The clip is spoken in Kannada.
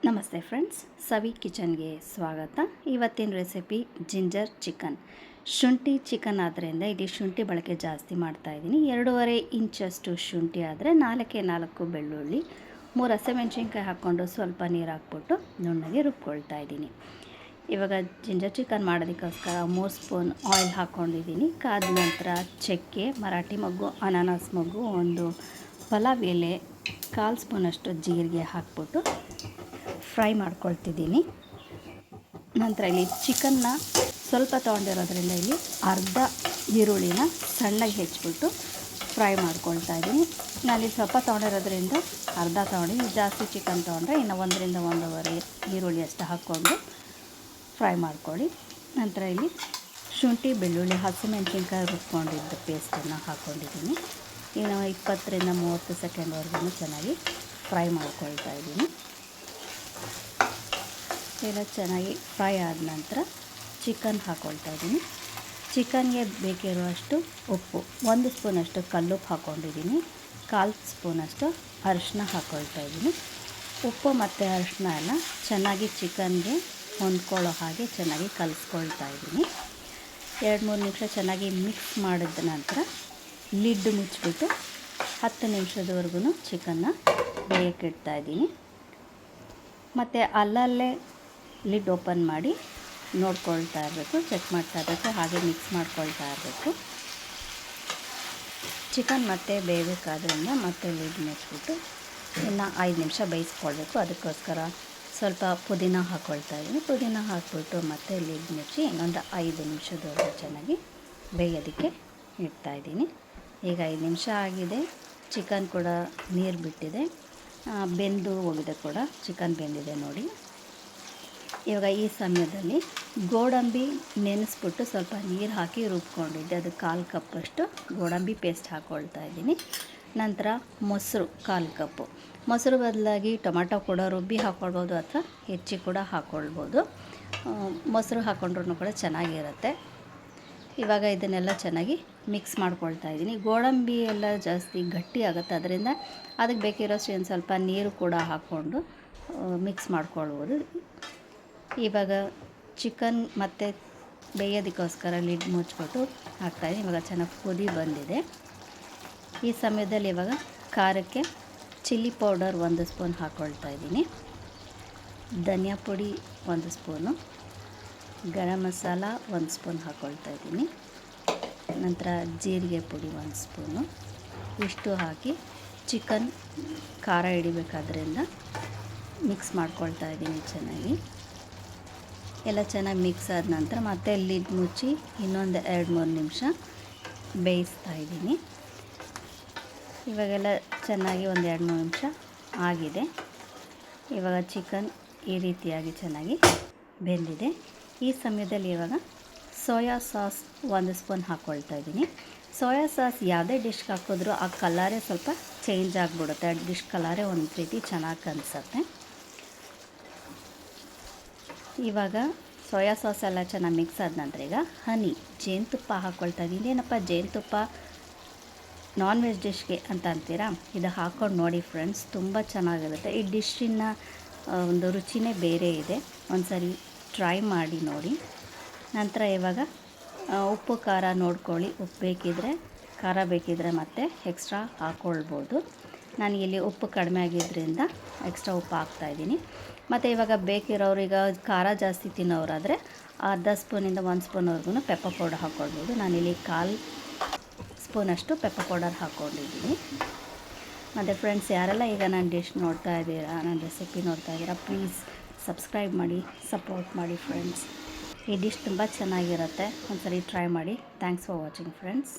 ನಮಸ್ತೆ ಫ್ರೆಂಡ್ಸ್, ಸವಿ ಕಿಚನ್ಗೆ ಸ್ವಾಗತ. ಇವತ್ತಿನ ರೆಸಿಪಿ ಜಿಂಜರ್ ಚಿಕನ್. ಶುಂಠಿ ಚಿಕನ್ ಆದ್ದರಿಂದ ಇಲ್ಲಿ ಶುಂಠಿ ಬಳಕೆ ಜಾಸ್ತಿ ಮಾಡ್ತಾಯಿದ್ದೀನಿ. 2.5 ಇಂಚಷ್ಟು ಶುಂಠಿ ಆದರೆ 4 ಬೆಳ್ಳುಳ್ಳಿ, 3 ಹಸಿಮೆಣಸಿನ್ಕಾಯಿ ಹಾಕ್ಕೊಂಡು ಸ್ವಲ್ಪ ನೀರು ಹಾಕ್ಬಿಟ್ಟು ನುಣ್ಣಗೆ ರುಬ್ಕೊಳ್ತಾ ಇದ್ದೀನಿ. ಇವಾಗ ಜಿಂಜರ್ ಚಿಕನ್ ಮಾಡೋದಕ್ಕೋಸ್ಕರ 3 ಸ್ಪೂನ್ ಆಯಿಲ್ ಹಾಕ್ಕೊಂಡಿದ್ದೀನಿ. ಕಾದ ನಂತರ ಚಕ್ಕೆ, ಮರಾಠಿ ಮೊಗ್ಗು, ಅನಾನಸ್ ಮೊಗ್ಗು, ಒಂದು ಪಲಾವ್ ಎಲೆ, 1/4 ಸ್ಪೂನಷ್ಟು ಜೀರಿಗೆ ಹಾಕ್ಬಿಟ್ಟು ಫ್ರೈ ಮಾಡ್ಕೊಳ್ತಿದ್ದೀನಿ. ನಂತರ ಇಲ್ಲಿ ಚಿಕನ್ನ ಸ್ವಲ್ಪ ತೊಗೊಂಡಿರೋದ್ರಿಂದ ಇಲ್ಲಿ ಅರ್ಧ ಈರುಳ್ಳಿನ ಸಣ್ಣಗೆ ಹೆಚ್ಚಿಬಿಟ್ಟು ಫ್ರೈ ಮಾಡ್ಕೊಳ್ತಾ ಇದ್ದೀನಿ. ನಾನಿಲ್ಲಿ ಸ್ವಲ್ಪ ತೊಗೊಂಡಿರೋದ್ರಿಂದ ಅರ್ಧ ತೊಗೊಂಡಿದ್ದೀನಿ. ಜಾಸ್ತಿ ಚಿಕನ್ ತೊಗೊಂಡ್ರೆ ಇನ್ನು 1ರಿಂದ 1.5 ಈರುಳ್ಳಿ ಅಷ್ಟು ಹಾಕ್ಕೊಂಡು ಫ್ರೈ ಮಾಡ್ಕೊಳ್ಳಿ. ನಂತರ ಇಲ್ಲಿ ಶುಂಠಿ, ಬೆಳ್ಳುಳ್ಳಿ, ಹಸಿಮೆಣಸಿನ್ಕಾಯಿ ರುಬ್ಕೊಂಡಿದ್ದ ಪೇಸ್ಟನ್ನು ಹಾಕ್ಕೊಂಡಿದ್ದೀನಿ. ಇನ್ನು 20ರಿಂದ 30 ಸೆಕೆಂಡ್ವರೆಗೂ ಚೆನ್ನಾಗಿ ಫ್ರೈ ಮಾಡ್ಕೊಳ್ತಾ ಇದ್ದೀನಿ. ಎಲ್ಲ ಚೆನ್ನಾಗಿ ಫ್ರೈ ಆದ ನಂತರ ಚಿಕನ್ ಹಾಕ್ಕೊಳ್ತಾ ಇದ್ದೀನಿ. ಚಿಕನ್ಗೆ ಬೇಕಿರುವಷ್ಟು ಉಪ್ಪು, 1 ಸ್ಪೂನಷ್ಟು ಕಲ್ಲುಪ್ಪು ಹಾಕ್ಕೊಂಡಿದ್ದೀನಿ. 1/4 ಸ್ಪೂನಷ್ಟು ಅರಿಶಿನ ಹಾಕ್ಕೊಳ್ತಾ ಇದ್ದೀನಿ. ಉಪ್ಪು ಮತ್ತು ಅರಿಶಿನ ಎಲ್ಲ ಚೆನ್ನಾಗಿ ಚಿಕನ್ಗೆ ಹೊಂದ್ಕೊಳ್ಳೋ ಹಾಗೆ ಚೆನ್ನಾಗಿ ಕಲಿಸ್ಕೊಳ್ತಾ ಇದ್ದೀನಿ. 2-3 ನಿಮಿಷ ಚೆನ್ನಾಗಿ ಮಿಕ್ಸ್ ಮಾಡಿದ ನಂತರ ಲಿಡ್ ಮುಚ್ಚಿಬಿಟ್ಟು 10 ನಿಮಿಷದವರೆಗೂ ಚಿಕನ್ನ ಬೇಯಕ್ಕೆ ಇಡ್ತಾ ಇದ್ದೀನಿ. ಮತ್ತು ಅಲ್ಲಲ್ಲೇ ಲಿಡ್ ಓಪನ್ ಮಾಡಿ ನೋಡ್ಕೊಳ್ತಾ ಇರಬೇಕು, ಚೆಕ್ ಮಾಡ್ತಾ ಇರಬೇಕು, ಹಾಗೆ ಮಿಕ್ಸ್ ಮಾಡ್ಕೊಳ್ತಾ ಇರಬೇಕು. ಚಿಕನ್ ಮತ್ತೆ ಬೇಯಬೇಕಾದ್ರಿಂದ ಮತ್ತೆ ಲಿಡ್ ಮುಚ್ಚಿಬಿಟ್ಟು ಇನ್ನು 5 ನಿಮಿಷ ಬೇಯಿಸ್ಕೊಳ್ಬೇಕು. ಅದಕ್ಕೋಸ್ಕರ ಸ್ವಲ್ಪ ಪುದೀನ ಹಾಕ್ಕೊಳ್ತಾ ಇದ್ದೀನಿ. ಪುದೀನ ಹಾಕ್ಬಿಟ್ಟು ಮತ್ತೆ ಲಿಡ್ ಮುಚ್ಚಿ ಇನ್ನೊಂದು 5 ನಿಮಿಷದವರೆಗೂ ಚೆನ್ನಾಗಿ ಬೇಯೋದಕ್ಕೆ ಇಡ್ತಾಯಿದ್ದೀನಿ. ಈಗ 5 ನಿಮಿಷ ಆಗಿದೆ. ಚಿಕನ್ ಕೂಡ ನೀರು ಬಿಟ್ಟಿದೆ, ಬೆಂದು ಹೋಗಿದೆ ಕೂಡ, ಚಿಕನ್ ಬೆಂದಿದೆ ನೋಡಿ. ಇವಾಗ ಈ ಸಮಯದಲ್ಲಿ ಗೋಡಂಬಿ ನೆನೆಸ್ಬಿಟ್ಟು ಸ್ವಲ್ಪ ನೀರು ಹಾಕಿ ರುಬ್ಕೊಂಡಿದ್ದೆ, ಅದು 1/4 ಕಪ್ಪಷ್ಟು ಗೋಡಂಬಿ ಪೇಸ್ಟ್ ಹಾಕ್ಕೊಳ್ತಾ ಇದ್ದೀನಿ. ನಂತರ ಮೊಸರು 1/4 ಕಪ್ಪು. ಮೊಸರು ಬದಲಾಗಿ ಟೊಮೆಟೊ ಕೂಡ ರುಬ್ಬಿ ಹಾಕ್ಕೊಳ್ಬೋದು ಅಥವಾ ಹೆಚ್ಚಿ ಕೂಡ ಹಾಕ್ಕೊಳ್ಬೋದು. ಮೊಸರು ಹಾಕ್ಕೊಂಡ್ರೂ ಕೂಡ ಚೆನ್ನಾಗಿರುತ್ತೆ. ಇವಾಗ ಇದನ್ನೆಲ್ಲ ಚೆನ್ನಾಗಿ ಮಿಕ್ಸ್ ಮಾಡ್ಕೊಳ್ತಾ ಇದ್ದೀನಿ. ಗೋಡಂಬಿ ಎಲ್ಲ ಜಾಸ್ತಿ ಗಟ್ಟಿ ಆಗುತ್ತೆ, ಅದರಿಂದ ಅದಕ್ಕೆ ಬೇಕಿರೋಷ್ಟು ಏನು ಸ್ವಲ್ಪ ನೀರು ಕೂಡ ಹಾಕ್ಕೊಂಡು ಮಿಕ್ಸ್ ಮಾಡ್ಕೊಳ್ಬೋದು. ಇವಾಗ ಚಿಕನ್ ಮತ್ತು ಬೇಯೋದಕ್ಕೋಸ್ಕರ ಲಿಡ್ ಮುಚ್ಚಿಬಿಟ್ಟು ಹಾಕ್ತಾಯಿದ್ದೀನಿ. ಇವಾಗ ಚೆನ್ನಾಗಿ ಕುದಿ ಬಂದಿದೆ. ಈ ಸಮಯದಲ್ಲಿ ಇವಾಗ ಖಾರಕ್ಕೆ ಚಿಲ್ಲಿ ಪೌಡರ್ 1 ಸ್ಪೂನ್ ಹಾಕ್ಕೊಳ್ತಾ ಇದ್ದೀನಿ. ಧನಿಯಾ ಪುಡಿ 1 ಸ್ಪೂನು, ಗರಂ ಮಸಾಲ 1 ಸ್ಪೂನ್ ಹಾಕ್ಕೊಳ್ತಾ ಇದ್ದೀನಿ. ನಂತರ ಜೀರಿಗೆ ಪುಡಿ 1 ಸ್ಪೂನು. ಇಷ್ಟು ಹಾಕಿ ಚಿಕನ್ ಖಾರ ಹಿಡಿಬೇಕಾದ್ರಿಂದ ಮಿಕ್ಸ್ ಮಾಡ್ಕೊಳ್ತಾ ಇದ್ದೀನಿ ಚೆನ್ನಾಗಿ. ಎಲ್ಲ ಚೆನ್ನಾಗಿ ಮಿಕ್ಸ್ ಆದ ನಂತರ ಮತ್ತೆ ಲಿಡ್ ಮುಚ್ಚಿ ಇನ್ನೊಂದು 2-3 ನಿಮಿಷ ಬೇಯಿಸ್ತಾ ಇದ್ದೀನಿ. ಇವಾಗೆಲ್ಲ ಚೆನ್ನಾಗಿ ಒಂದು 2-3 ನಿಮಿಷ ಆಗಿದೆ. ಇವಾಗ ಚಿಕನ್ ಈ ರೀತಿಯಾಗಿ ಚೆನ್ನಾಗಿ ಬೆಂದಿದೆ. ಈ ಸಮಯದಲ್ಲಿ ಇವಾಗ ಸೋಯಾ ಸಾಸ್ 1 ಸ್ಪೂನ್ ಹಾಕ್ಕೊಳ್ತಾ ಇದ್ದೀನಿ. ಸೋಯಾ ಸಾಸ್ ಯಾವುದೇ ಡಿಶ್ಗೆ ಹಾಕಿದ್ರೂ ಆ ಕಲರೇ ಸ್ವಲ್ಪ ಚೇಂಜ್ ಆಗಿಬಿಡುತ್ತೆ, ಆ ಡಿಶ್ ಕಲರೇ ಒಂದು ರೀತಿ ಚೆನ್ನಾಗಿ ಕಾಣಿಸುತ್ತೆ. ಇವಾಗ ಸೋಯಾ ಸಾಸ್ ಎಲ್ಲ ಚೆನ್ನಾಗಿ ಮಿಕ್ಸ್ ಆದ ನಂತರ ಈಗ ಜೇನುತುಪ್ಪ ಹಾಕ್ಕೊಳ್ತಾ ಇದ್ದೀನಿ. ಏನಪ್ಪ ಜೇನುತುಪ್ಪ ನಾನ್ ವೆಜ್ ಡಿಶ್ಗೆ ಅಂತ ಅಂತೀರಾ, ಇದು ಹಾಕ್ಕೊಂಡು ನೋಡಿ ಫ್ರೆಂಡ್ಸ್, ತುಂಬ ಚೆನ್ನಾಗಿರುತ್ತೆ. ಈ ಡಿಶ್ಶಿನ ಒಂದು ರುಚಿನೇ ಬೇರೆ ಇದೆ, ಒಂದು ಸರಿ ಟ್ರೈ ಮಾಡಿ ನೋಡಿ. ನಂತರ ಇವಾಗ ಉಪ್ಪು ಖಾರ ನೋಡ್ಕೊಳ್ಳಿ, ಉಪ್ಪು ಬೇಕಿದ್ದರೆ, ಖಾರ ಬೇಕಿದ್ದರೆ ಮತ್ತೆ ಎಕ್ಸ್ಟ್ರಾ ಹಾಕ್ಕೊಳ್ಬೋದು. ನಾನು ಇಲ್ಲಿ ಉಪ್ಪು ಕಡಿಮೆ ಆಗಿದ್ದರಿಂದ ಎಕ್ಸ್ಟ್ರಾ ಉಪ್ಪು ಹಾಕ್ತಾಯಿದ್ದೀನಿ. ಮತ್ತು ಇವಾಗ ಬೇಕಿರೋರು, ಈಗ ಖಾರ ಜಾಸ್ತಿ ತಿನ್ನೋರಾದರೆ ಅರ್ಧ ಸ್ಪೂನಿಂದ 1 ಸ್ಪೂನ್ವರೆಗೂ ಪೆಪ್ಪರ್ ಪೌಡರ್ ಹಾಕ್ಕೊಳ್ಬೋದು. ನಾನಿಲ್ಲಿ 1/4 ಸ್ಪೂನಷ್ಟು ಪೆಪ್ಪರ್ ಪೌಡರ್ ಹಾಕ್ಕೊಂಡಿದ್ದೀನಿ. ಮತ್ತು ಫ್ರೆಂಡ್ಸ್, ಯಾರೆಲ್ಲ ಈಗ ನನ್ನ ಡಿಶ್ ನೋಡ್ತಾ ಇದ್ದೀರಾ, ನನ್ನ ರೆಸಿಪಿ ನೋಡ್ತಾ ಇದ್ದೀರಾ, ಪ್ಲೀಸ್ ಸಬ್ಸ್ಕ್ರೈಬ್ ಮಾಡಿ, ಸಪೋರ್ಟ್ ಮಾಡಿ ಫ್ರೆಂಡ್ಸ್. ಈ ಡಿಶ್ ತುಂಬ ಚೆನ್ನಾಗಿರುತ್ತೆ, ಒಂದು ಸರಿ ಟ್ರೈ ಮಾಡಿ. Thanks for watching friends.